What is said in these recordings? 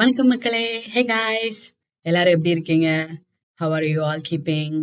வணக்கம் மக்களே! Hey guys! எல்லாரும் எப்படி இருக்கீங்க? How are you all keeping?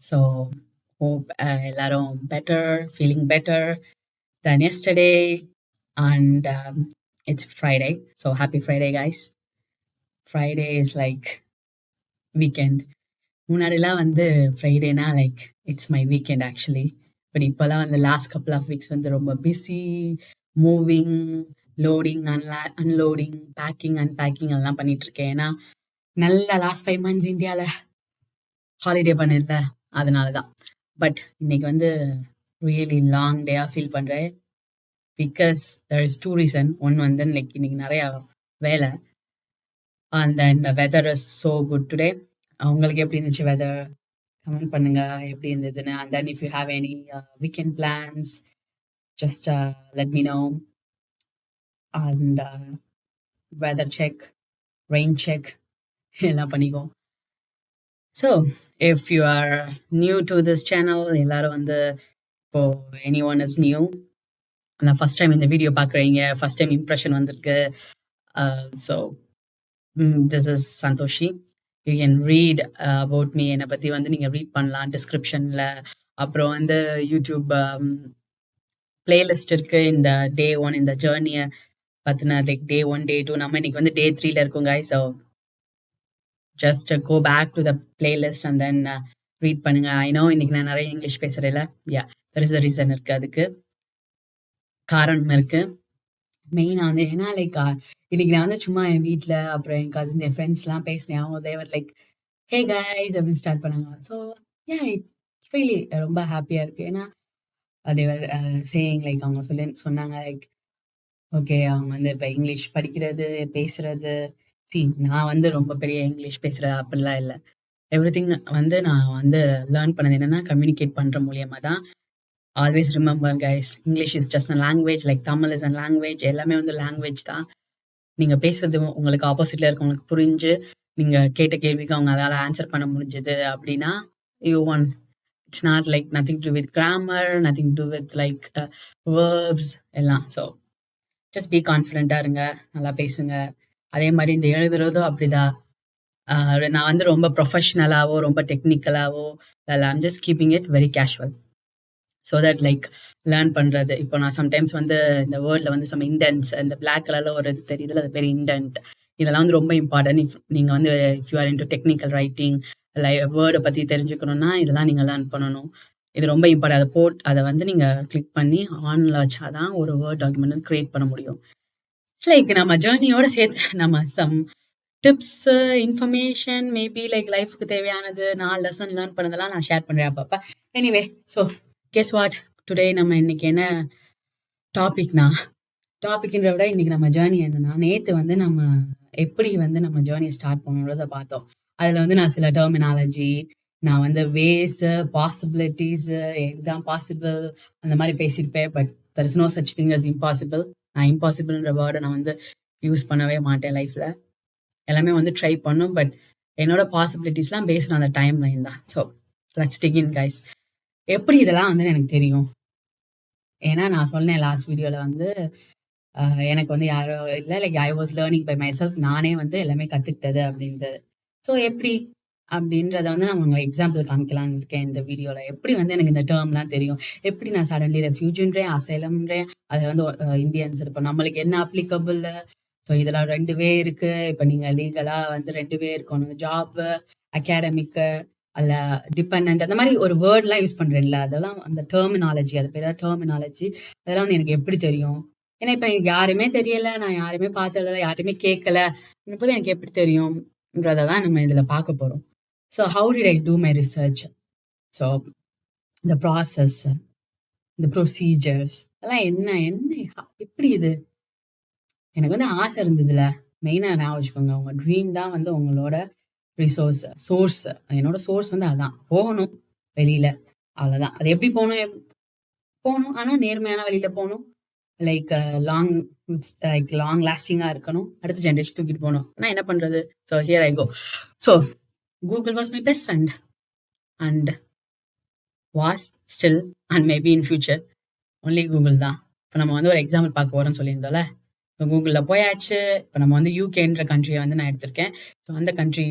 So, hope எல்லாரும் feeling better than yesterday and it's Friday. So, happy Friday guys. Friday is like weekend. முன்னாடிலாம் வந்து ஃப்ரைடேனா like it's my weekend actually. But இப்போலாம் வந்து லாஸ்ட் கப்புள் ஆஃப் வீக்ஸ் வந்து ரொம்ப busy, moving, loading, unloading, packing, unpacking எல்லாம் பண்ணிட்டு இருக்கேன். ஏன்னா நல்லா லாஸ்ட் 5 மந்த்ஸ் இந்தியாவில் ஹாலிடே பண்ணல, அதனால தான். பட் இன்னைக்கு வந்து ரியலி லாங் டேயாக ஃபீல் பண்ணுறேன். Because there is 2 reason. One வந்து லைக் இன்னைக்கு நிறையா வேலை. And then the weather is so good today. உங்களுக்கு எப்படி இருந்துச்சு வெதர்? கமெண்ட் பண்ணுங்க எப்படி இருந்ததுன்னு. And then if you have any weekend plans just let me know. And weather check, rain check எல்லாம் பண்ணிக்கோ. So if you are new to this channel, எல்லாரும் வந்து இப்போ எனி ஒன் இஸ் நியூ, ஆனால் first time இந்த video பார்க்குறீங்க, first time impression வந்திருக்கு. So this is Santoshi. You can read about me. என்னை பற்றி வந்து நீங்கள் ரீட் பண்ணலாம் டிஸ்கிரிப்ஷனில். அப்புறம் வந்து யூடியூப் பிளேலிஸ்ட் இருக்குது. இந்த டே 1 இந்த ஜேர்னியை பற்றின லைக் டே 1, டே 2. நம்ம இன்னைக்கு வந்து டே 3ல இருக்கோம் guys. So just go back to the playlist and then read பண்ணுங்க. ஐ நோ இன்னைக்கு நான் நிறைய இங்கிலீஷ் பேசுகிறேன்ல. Yeah, there is a reason இருக்குது, அதுக்கு காரணம் இருக்குது. மெயினாக வந்து ஏன்னா லைக் இன்னைக்கு நான் வந்து சும்மா என் வீட்டில் அப்புறம் என் கசின்ஸ் என் ஃப்ரெண்ட்ஸ்லாம் பேசினேன். அவங்க தேவர் லைக் ஹே கைஸ் அப்படின்னு ஸ்டார்ட் பண்ணாங்க. ஸோ யா, இட்ஸ் ரியலி ரொம்ப ஹாப்பியாக இருக்குது. ஏன்னா தேவர் சேயிங் லைக் அவங்க சொன்னாங்க லைக் ஓகே அவங்க வந்து இப்போ இங்கிலீஷ் படிக்கிறது பேசுறது. நான் வந்து ரொம்ப பெரிய இங்கிலீஷ் பேசுகிறது அப்படிலாம் இல்லை. எவ்ரிதிங் வந்து நான் வந்து லேர்ன் பண்ணது என்னன்னா கம்யூனிகேட் பண்ணுற மூலியமாக தான். Always remember guys, English is just a language, like Tamil is a language. எல்லாமே வந்து லாங்குவேஜ் தான். நீங்கள் பேசுறது உங்களுக்கு ஆப்போசிட்டில் இருக்கவங்களுக்கு புரிஞ்சு நீங்கள் கேட்ட கேள்விக்கு அவங்க அதால் ஆன்சர் பண்ண முடிஞ்சது அப்படின்னா you one. It's not like nothing to with grammar, nothing to with like verbs எல்லாம். ஸோ ஜஸ்ட் பி கான்ஃபிடென்ட்டாக இருங்க, நல்லா பேசுங்க. அதே மாதிரி இந்த எழுதுறதும் அப்படிதான். நான் வந்து ரொம்ப ப்ரொஃபஷ்னலாவோ ரொம்ப டெக்னிக்கலாவோ இல்லை, I'm just keeping it very casual. So that like learn பண்ணுறது. இப்போ நான் சம்டைம்ஸ் வந்து இந்த வேர்டில் வந்து சம் இண்டென்ட்ஸ், இந்த பிளாக் கலரில் ஒரு இது தெரியுதுல, அது பேர் இண்டென்ட். இதெல்லாம் வந்து ரொம்ப இம்பார்ட்டன்ட். நீங்கள் வந்து if you R into technical writing இல்லை வேர்டை பற்றி தெரிஞ்சுக்கணுன்னா இதெல்லாம் நீங்கள் லேர்ன் பண்ணணும். இது ரொம்ப இம்பார்ட்டன்ட். அதை வந்து நீங்கள் கிளிக் பண்ணி ஆனில் வச்சாதான் ஒரு வேர்ட் டாக்குமெண்ட் வந்து க்ரியேட் பண்ண முடியும். இட்ஸ் லைக் நம்ம ஜேர்னியோட சேர்த்து நம்ம some tips, information, maybe like லைஃப்க்கு தேவையானது 4 லெசன் லேர்ன் பண்ணதெல்லாம் நான் ஷேர் பண்ணுறேன் அப்பப்போ. Anyway, so guess what, today நம்ம இன்னைக்கு என்ன டாபிக்ன்ற விட இன்னைக்கு நம்ம ஜேர்னி என்னன்னா, நேற்று வந்து நம்ம எப்படி வந்து நம்ம ஜேர்னியை ஸ்டார்ட் பண்ணணுன்றதை பார்த்தோம். அதில் வந்து நான் சில டெர்மினாலஜி, நான் வந்து வேஸு, பாசிபிலிட்டிஸு, எக்ஸாம் பாசிபிள் அந்த மாதிரி பேசியிருப்பேன். But there is no such thing as impossible. நான் இம்பாசிபிள்ன்ற வேர்டை நான் வந்து யூஸ் பண்ணவே மாட்டேன் லைஃப்பில். எல்லாமே வந்து ட்ரை பண்ணும். பட் என்னோட பாசிபிலிட்டிஸ்லாம் பேஸ்ட் அந்த டைம் லைன் தான். So let's dig in guys. எப்படி இதெல்லாம் வந்து எனக்கு தெரியும்? ஏன்னா நான் சொன்னேன் லாஸ்ட் வீடியோவில் வந்து எனக்கு வந்து யாரோ இல்லை, like I was learning by myself. நானே வந்து எல்லாமே கற்றுக்கிட்டது அப்படின்றது. ஸோ எப்படி அப்படின்றத வந்து நான் உங்களுக்கு எக்ஸாம்பிள் காமிக்கலான்னு இருக்கேன் இந்த வீடியோவில். எப்படி வந்து எனக்கு இந்த டேர்ம்லாம் தெரியும், எப்படி நான் சடன்லி ரெஃப்யூஜின்றேன், அசைலம்ன்றேன், அதை வந்து இந்தியன்ஸ் இருப்போம், நம்மளுக்கு என்ன அப்ளிகபிள். ஸோ இதெல்லாம் 2 வே இருக்கு. இப்போ நீங்கள் லீகலாக வந்து 2 வே இருக்கணும், ஜாப்பு, அகாடமிக்கு, அல்ல டிபெண்ட், அந்த மாதிரி ஒரு வேர்ட்லாம் யூஸ் பண்ணுறேன்ல, அதெல்லாம் அந்த டெர்மினாலஜி, அது பேர் டெர்மினாலஜி. அதெல்லாம் வந்து எனக்கு எப்படி தெரியும்? ஏன்னா இப்போ எனக்கு யாருமே தெரியல, நான் யாருமே பார்த்ததில்ல, யாருமே கேட்கல, போது எனக்கு எப்படி தெரியும்ன்றதை தான் நம்ம இதில் பார்க்க போகிறோம். So how did I do my research? So இந்த ப்ராசஸ், இந்த ப்ரொசீஜர்ஸ் அதெல்லாம் என்ன எப்படி இது எனக்கு வந்து ஆசை இருந்ததுல. மெயினாக நான் வச்சுக்கோங்க, உங்கள் ட்ரீம் தான் வந்து உங்களோட சோர்ஸ். என்னோட சோர்ஸ் வந்து அதான், போகணும் வெளியில், அவ்வளோதான். அது எப்படி போகணும் ஆனால் நேர்மையான வழியில் போகணும். லைக் லாங் லாஸ்டிங்காக இருக்கணும். அடுத்த ஜென்ரேஷன் தூக்கிட்டு போகணும். ஆனால் என்ன பண்ணுறது? So here I go. So Google was my best friend and was still and maybe in future only Google தான். இப்போ நம்ம வந்து ஒரு எக்ஸாம்பிள் பார்க்க போகிறோம்னு சொல்லியிருந்தோம்ல, கூகுள்ல போயாச்சு. இப்ப நம்ம வந்து யூகேன்ற கண்ட்ரிய வந்து நான் எடுத்திருக்கேன். ஸோ அந்த கண்ட்ரி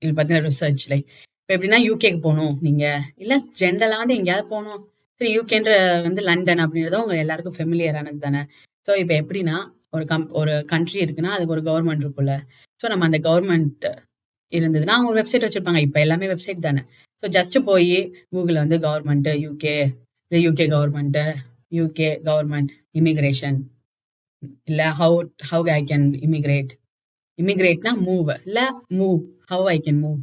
இது பத்தின ரிசர்ச் லைக் இப்ப எப்படின்னா யூகேக்கு போணும் நீங்க. இல்ல ஜெனரலா வந்து எங்கேயாவது போணும். சரி யூகேன்ற வந்து லண்டன் அப்படின்றதும் உங்க எல்லாருக்கும் ஃபெமிலியரானது தானே. ஸோ இப்ப எப்படின்னா ஒரு கண்ட்ரி இருக்குன்னா, அதுக்கு ஒரு கவர்ன்மெண்ட் இருக்கும்ல. ஸோ நம்ம அந்த கவர்ன்மெண்ட் இருந்ததுன்னா, அவங்க ஒரு வெப்சைட் வச்சிருப்பாங்க. இப்ப எல்லாமே வெப்சைட் தானே. ஸோ ஜஸ்ட் போயி கூகுள்ல வந்து கவர்ன்மெண்ட் யூகே, இல்ல UK government, UK government immigration இல்ல ஹவ் ஐ கேன் இமிகிரேட். இமிகிரேட்னா மூவ் இல்ல move how I can move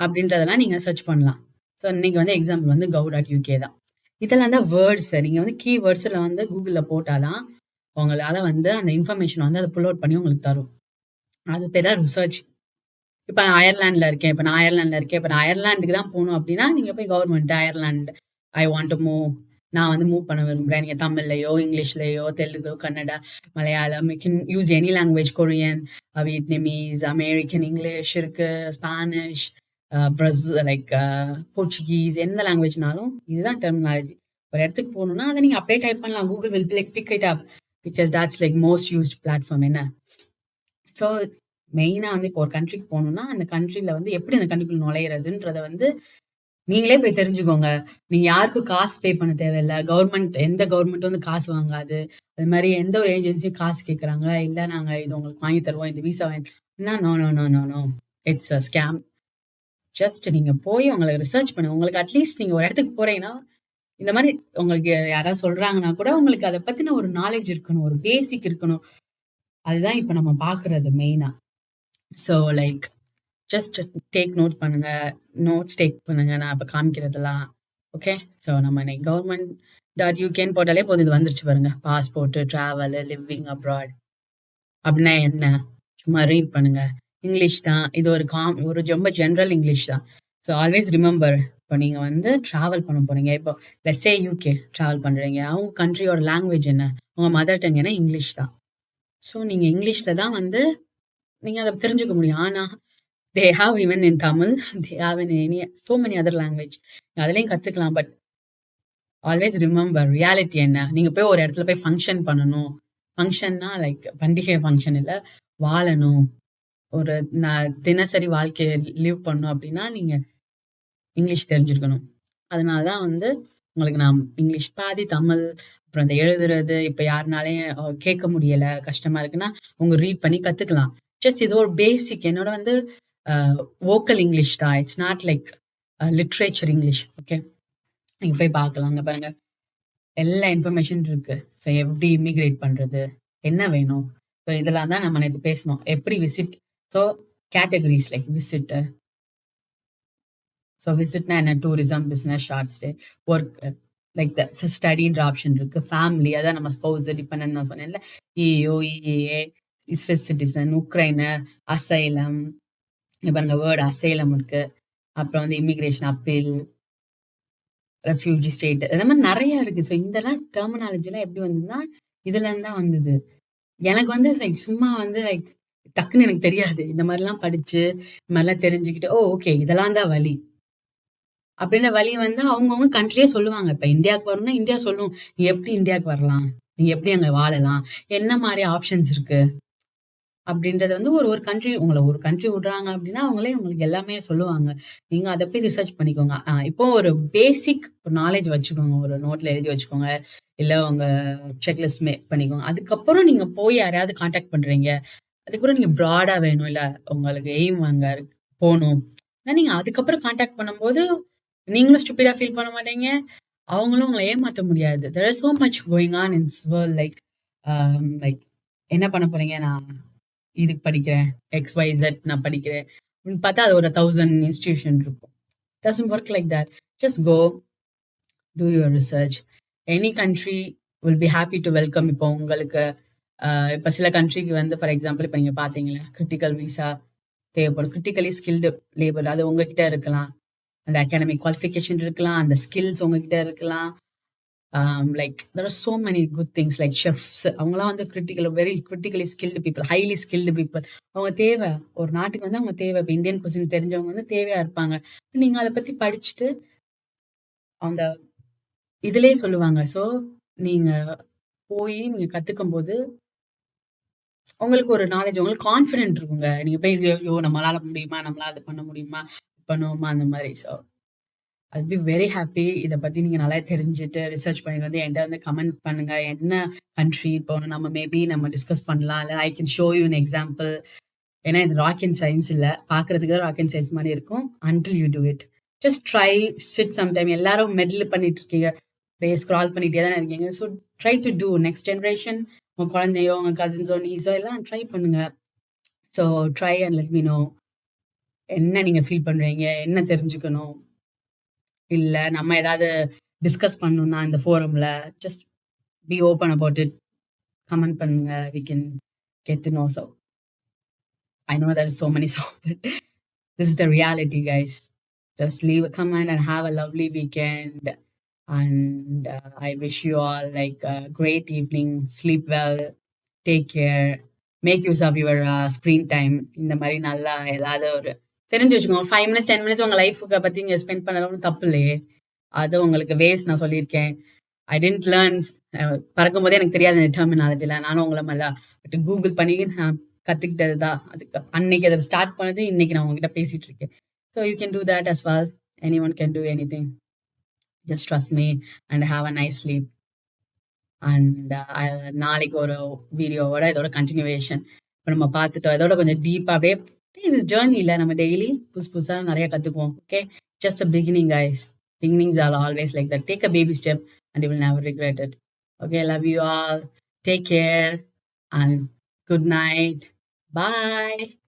அப்படின்றதெல்லாம் நீங்க சர்ச் பண்ணலாம். ஸோ இன்னைக்கு வந்து எக்ஸாம்பிள் வந்து gov.uk தான். இதெல்லாம் தான் வேர்ட்ஸ். நீங்க வந்து கீவேர்ட்ஸ்ல வந்து கூகுள்ல போட்டா தான் உங்களால வந்து அந்த இன்ஃபர்மேஷன் வந்து அத புல் அவுட் பண்ணி உங்களுக்கு தரும். அது பேர் தான் ரிசர்ச். இப்ப நான் அயர்லாண்ட்ல இருக்கேன். இப்ப நான் அயர்லாந்துக்கு தான் போணும் அப்படின்னா, நீங்க போய் government Ireland I want to move. நான் வந்து மூவ் பண்ண விரும்புறேன். நீங்க தமிழ்லயோ, இங்கிலீஷ்லயோ, Telugu, Kannada, Malayalam, you can use any language Korean, Vietnamese, American English இருக்கு, ஸ்பானிஷ், லைக் போர்ச்சுகீஸ் எந்த லாங்குவேஜ்னாலும் இதுதான் டெர்மினாலஜி. ஒரு இடத்துக்கு போகணும்னா, அத நீங்க அப்படியே டைப் பண்ணலாம். Google will like pick it up because that's like most used platform என்ன. ஸோ மெயினா வந்து இப்போ ஒரு கண்ட்ரிக்கு போணும்னா, அந்த கண்ட்ரில வந்து எப்படி அந்த கண்ட்ரிக்குள்ள நுழையிறதுன்றத வந்து நீங்களே போய் தெரிஞ்சுக்கோங்க. நீங்க யாருக்கும் காசு பே பண்ண தேவையில்ல. எந்த கவர்மெண்ட்டும் வந்து காசு வாங்காது. அது மாரி எந்த ஒரு ஏஜென்சியும் காசு கேட்கறாங்க. இல்ல நாங்க இது உங்களுக்கு வாங்கி தருவோம். இந்த விசா வாங்கி no, no, no, no, no. It's a scam. Just நீங்க போய் உங்கள ரிசர்ச் பண்ணுங்க. உங்களுக்கு அட்லீஸ்ட் நீங்க ஒரு இடத்துக்கு போறீங்கன்னா, இந்த மாரி உங்களுக்கு யாராவது சொல்றாங்கன்னா கூட உங்களுக்கு அத பத்தின ஒரு நாலேட்ஜ் இருக்கணும். ஒரு பேசிக் இருக்கணும். அதுதான் இப்ப நம்ம பார்க்குறது மெயினா. So like just take note பண்ணுங்க. நோட்ஸ் டேக் பண்ணுங்க. நான் இப்ப காமிக்கிறதெல்லாம். ஓகே. ஸோ நம்ம இன்னைக்கு government.uk போட்டாலே போதும். இது வந்துருச்சு பாருங்க. பாஸ்போர்ட், டிராவல், லிவிங் அப்ராட் அப்படின்னா என்ன? சும்மா ரீட் பண்ணுங்க. இங்கிலீஷ் தான். இது ஒரு ரொம்ப ஜெனரல் இங்கிலீஷ் தான். ஸோ ஆல்வேஸ் ரிமெம்பர் இப்போ நீங்க வந்து டிராவல் பண்ண போறீங்க. இப்போ லெட்ஸ் சே யூகே டிராவல் பண்றீங்க. அவங்க கண்ட்ரியோட லாங்குவேஜ் என்ன? உங்க மதர் டங் என்ன? இங்கிலீஷ் தான். ஸோ நீங்க இங்கிலீஷ்ல தான் வந்து நீங்க அத தெரிஞ்சுக்க முடியும். ஆனா they have even in Tamil, they have in so many other language. அதுலயும் கத்துக்கலாம். பட் ஆல்வேஸ் ரிமெம்பர் ரியாலிட்டி என்ன? நீங்க போய் ஒரு இடத்துல போய் ஃபங்ஷன் பண்ணணும். ஃபங்ஷன்னா லைக் பண்டிகை ஃபங்ஷன் இல்ல. வாழணும். ஒரு தினசரி வாழ்க்கைய லிவ் பண்ணணும் அப்படின்னா, நீங்க இங்கிலீஷ் தெரிஞ்சிருக்கணும். அதனால தான் வந்து உங்களுக்கு நான் இங்கிலீஷ் பாதி, தமிழ், அப்புறம் இந்த எழுதுறது, இப்ப யாருனாலயும் கேட்க முடியல, கஷ்டமா இருக்குன்னா, உங்க ரீட் பண்ணி கத்துக்கலாம். ஜஸ்ட் இது ஒரு பேசிக். என்னோட வந்து அ வோக்கல் இங்கிலீஷ் தான். It's not like literature English. Okay. நீங்க போய் பார்க்கலாம். அங்க பாருங்க. எல்லா இன்ஃபர்மேஷன் இருக்கு. ஸோ எப்படி இமிகிரேட் பண்றது? என்ன வேணும்? ஸோ இதெல்லாம் தான் நம்ம நேத்து பேசினோம். எப்படி visit so categories like visit. So விசிட்னா என்ன? Tourism, business, short stay, work like ஸ்டடின்ற ஆப்ஷன் இருக்கு. ஃபேமிலி அதான் நம்ம ஸ்பௌஸ், டிபெண்டன்ட் நான் சொன்னேன்ல. EU, EEA, Swiss citizen, Ukraine, asylum. இங்க பாருங்க வேர்ட் அசைலம் இருக்கு. அப்புறம் வந்து இமிகிரேஷன் அப்பீல், ரெஃப்யூஜி ஸ்டேட் இந்த மாதிரி நெறைய இருக்கு. ஸோ இதெல்லாம் டெர்மினாலஜிலாம் எப்படி வந்ததுன்னா, இதுலருந்து தான் வந்தது. எனக்கு வந்து லைக் சும்மா வந்து லைக் டக்குன்னு எனக்கு தெரியாது. இந்த மாரிலாம் படிச்சு, இந்த மாரிலாம் தெரிஞ்சுக்கிட்டு, ஓ! ஓகே இதெல்லாம் தான் வழி. அப்படின்ற வழி வந்து அவங்கவங்க கண்ட்ரியே சொல்லுவாங்க. இப்ப இந்தியாவுக்கு வரணும்னா இந்தியா சொல்லும். நீ எப்படி இந்தியாவுக்கு வரலாம்? நீ எப்படி அங்க வாழலாம்? என்ன மாரி ஆப்ஷன்ஸ் இருக்கு? அப்படின்றது வந்து ஒரு ஒரு கண்ட்ரி ஒரு கண்ட்ரி விடுறாங்க அப்படின்னா, அவங்களே உங்களுக்கு எல்லாமே சொல்லுவாங்க. நீங்க அத போய் ரிசர்ச் பண்ணிக்கோங்க. இப்போ ஒரு பேசிக் ஒரு நாலேட்ஜ் வச்சுக்கோங்க. ஒரு நோட்ல எழுதி வச்சுக்கோங்க. இல்ல உங்க செக்லிஸ்ட் பண்ணிக்கோங்க. அதுக்கப்புறம் நீங்க போய் யாரையாவது கான்டாக்ட் பண்றீங்க. அதுக்கப்புறம் நீங்க ப்ராடா வேணும். இல்ல உங்களுக்கு எய்ம் அங்க போணும். நீங்க அதுக்கப்புறம் கான்டாக்ட் பண்ணும்போது, நீங்களும் ஸ்டூபிடா ஃபீல் பண்ண மாட்டீங்க. அவங்களும் உங்கள ஏமாத்த முடியாது. There is so much going on in this world like என்ன பண்ண போறீங்க? நான் இதுக்கு படிக்கிறேன். XYZ நான் படிக்கிறேன். அப்படின்னு பார்த்தா அது ஒரு 1000 இன்ஸ்டிடியூஷன் இருக்கும். Doesn't work like that. Just go, do your research. Any country will be happy to welcome. இப்போ உங்களுக்கு இப்ப சில கண்ட்ரிக்கு வந்து ஃபார் எக்ஸாம்பிள் இப்ப நீங்க பார்த்தீங்களா, கிரிட்டிக்கல் விசா தேவைப்படும். கிரிட்டிக்கலி ஸ்கில்டு லேபர் அது உங்ககிட்ட இருக்கலாம். அந்த அகாடமிக் குவாலிஃபிகேஷன் இருக்கலாம். அந்த ஸ்கில்ஸ் உங்ககிட்ட இருக்கலாம். Like there are so many good things like chefs அவங்கலாம் வந்து very critically skilled people, highly skilled people. அவங்க தேவை. ஒரு நாட்டுக்கு வந்து அவங்க தேவை. இப்ப இந்தியன் குசின் தெரிஞ்சவங்க வந்து தேவையா இருப்பாங்க. நீங்க அத பத்தி படிச்சுட்டு அந்த இதுலயே சொல்லுவாங்க. ஸோ நீங்க போய் நீங்க கத்துக்கும்போது உங்களுக்கு ஒரு நாலேட்ஜ் உங்களுக்கு கான்ஃபிடென்ட் இருக்குங்க. நீங்க போய் ஐயோ! நம்மளால முடியுமா? நம்மளால அது பண்ண முடியுமா? பண்ணுவோமா? அந்த மாரி. So I'll be very happy. இத பத்தி நீங்க நல்லா தெரிஞ்சுட்டு, ரிசர்ச் பண்ணிட்டு வந்து என்ட்ட வந்து கமெண்ட் பண்ணுங்க. என்ன கண்ட்ரி இப்போ நம்ம மேபி நம்ம டிஸ்கஸ் பண்ணலாம். இல்ல I can show you an example. ஏன்னா இது ராக் அண்ட் சயன்ஸ் இல்ல. பார்க்கறதுக்கு தான் ராக் அண்ட் சயன்ஸ் மாரி இருக்கும். Until you do it. Just try, sit some time. எல்லாரும் மெடல் பண்ணிட்டு இருக்கீங்க. அப்படியே ஸ்க்ரால் பண்ணிட்டே தானே இருக்கீங்க. So try to do. Next generation உங்க குழந்தையோ, உங்க கசின்ஸோ, நீஸோ எல்லாம் ட்ரை பண்ணுங்க. So try and let me know. என்ன நீங்க ஃபீல் பண்றீங்க? என்ன தெரிஞ்சுக்கணும்? இல்ல நம்ம ஏதாவது டிஸ்கஸ் பண்ணணும்னா இந்த ஃபோரம்ல, just be open about it. Comment பண்ணுங்க. We can get to know. So I know there are so many songs, but this is the reality, guys. Just leave a comment and have a lovely weekend. And I wish you all like a great evening. Sleep well. Take care. Make use of your screen time. இந்த மாரி நல்லா ஏதாவது ஒரு தெரிஞ்சு வச்சுக்கோங்க. 5 minutes, 10 minutes உங்க லைஃப்‌க பத்தி நீங்க ஸ்பெண்ட் பண்ணது ஒண்ணும் தப்பு இல்லையே! அது உங்களுக்கு வேஸ்ட் நான் சொல்லியிருக்கேன். ஐ டிட்ன்ட் லேர்ன் பறக்கும்போதே எனக்கு தெரியாது இந்த டெர்மினாலஜிலாம். நானும் உங்கள மாரி தான். பட் கூகுள் பண்ணி நான் கத்துக்கிட்டது தான். அதுக்கு அன்னைக்கு அத ஸ்டார்ட் பண்ணது, இன்னைக்கு நான் உங்ககிட்ட பேசிட்டு இருக்கேன். So you can do that as well. Anyone can do anything. Just trust me and have a nice sleep. அண்ட் நாளைக்கு ஒரு வீடியோவோட இதோட கன்டினியூவேஷன். இப்ப நம்ம பார்த்துட்டோம். இதோட கொஞ்சம் டீப்பா அப்படியே இது ஜர்னில நம்ம டெய்லி புதுசா நெறைய கத்துக்குவோம். Okay. Just a beginning guys. Beginnings are always like that. Take a baby step and you will never regret it. Okay, love you all. Take care and good night. Bye.